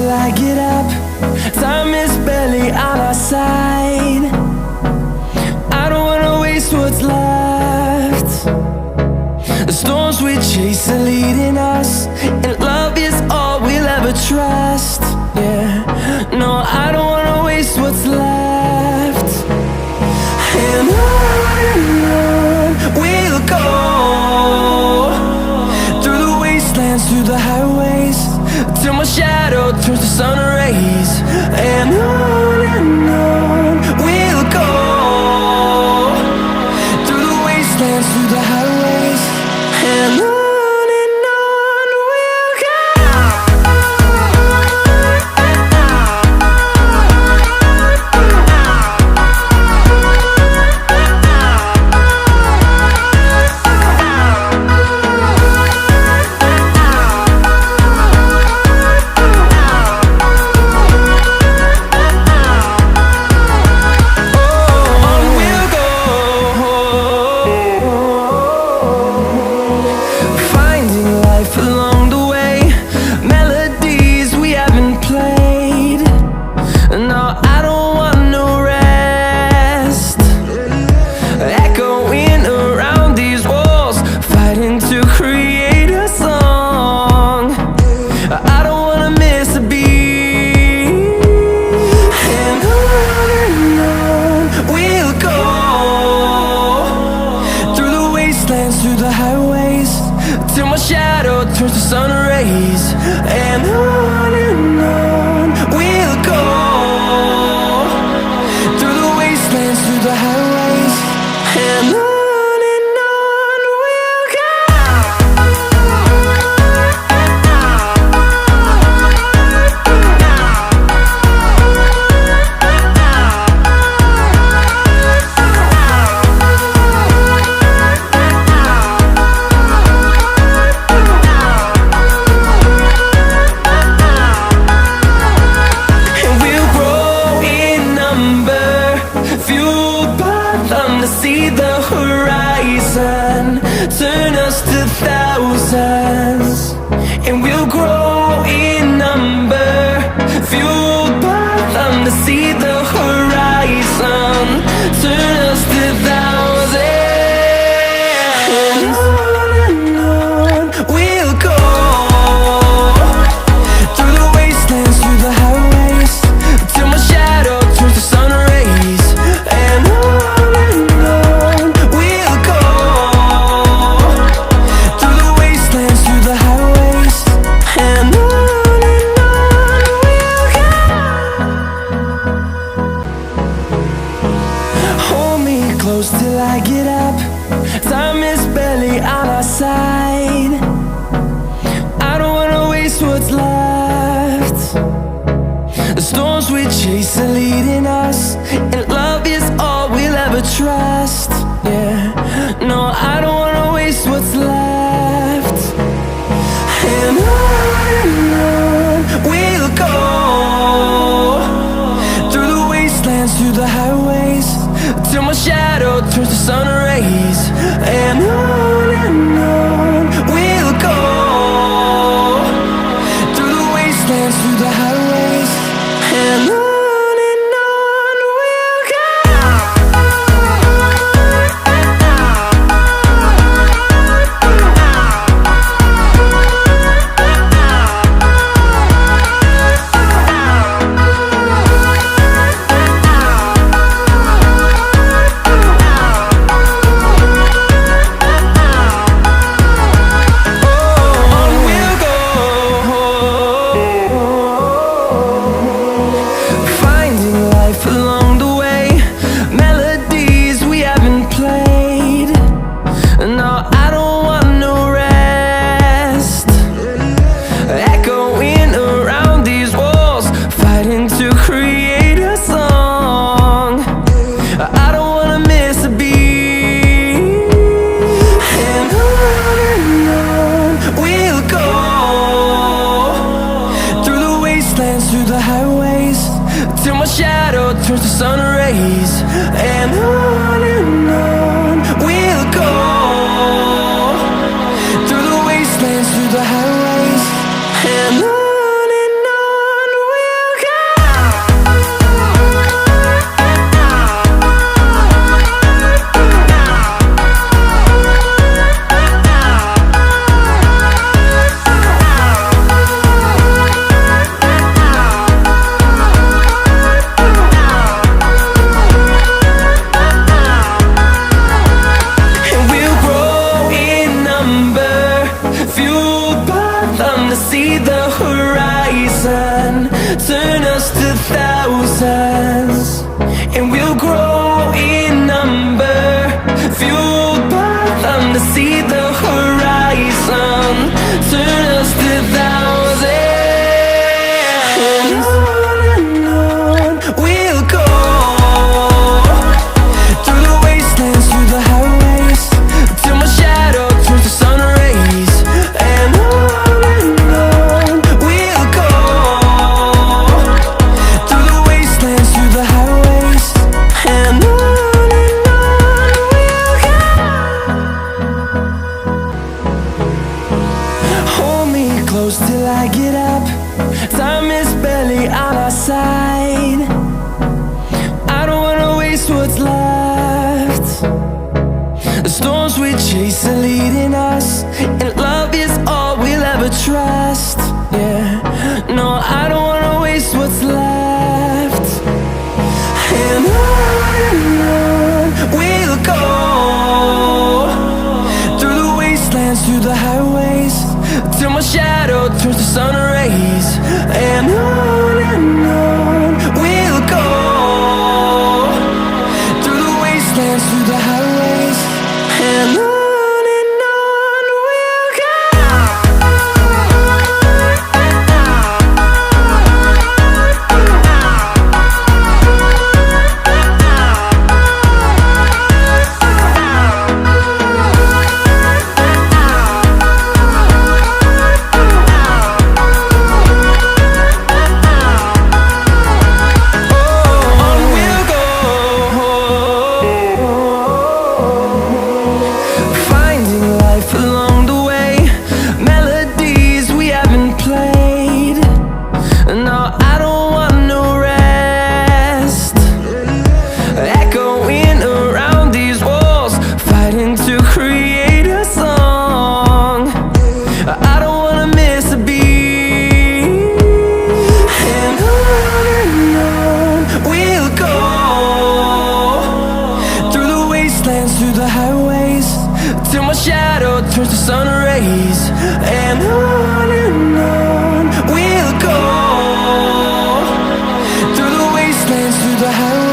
till I get up. Time is barely on our side. I don't wanna waste what's left. The storms we chase are leading us, and love is all we'll ever trust. Yeah, no, I don't wanna waste what's left. And on we'll go, through the wastelands, through the highways, till my shadow turns to sun rays. And on we'll go, through the wastelands, through the highways, and on we'll go. Through the highways, till my shadow turns to sun rays. And on we'll go, through the wastelands, through the highways, and on we'll go. See the horizon turn us to thousands, and we'll grow in number, fueled by them to see the horizon turn us to thousands. And on we'll go, through the wastelands, through the highways, till my shadow turns to sun rays. And till I get up, time is barely on our side. I don't wanna waste what's left. The storms we chase are leading us, and love is all we'll ever trust. Yeah, no, I don't wanna waste what's left. And on we'll go, through the wastelands, through the highways, till my shadow turns to sun rays. And on we'll go, through the wastelands, through the highways, and on we'll go. Turns to sun rays. And on we'll go, through the wastelands, through the highways, and on we chase are leading us, and love is all we'll ever trust. Yeah, no, I don't wanna waste what's left. And on we'll go, through the wastelands, through the highways, till my shadow turns to sun rays. And on we'll go, through the wastelands, through the highways, and on we'll go. Through the highways, till my shadow turns to sun rays. And on we'll go, through the wastelands, through the highways.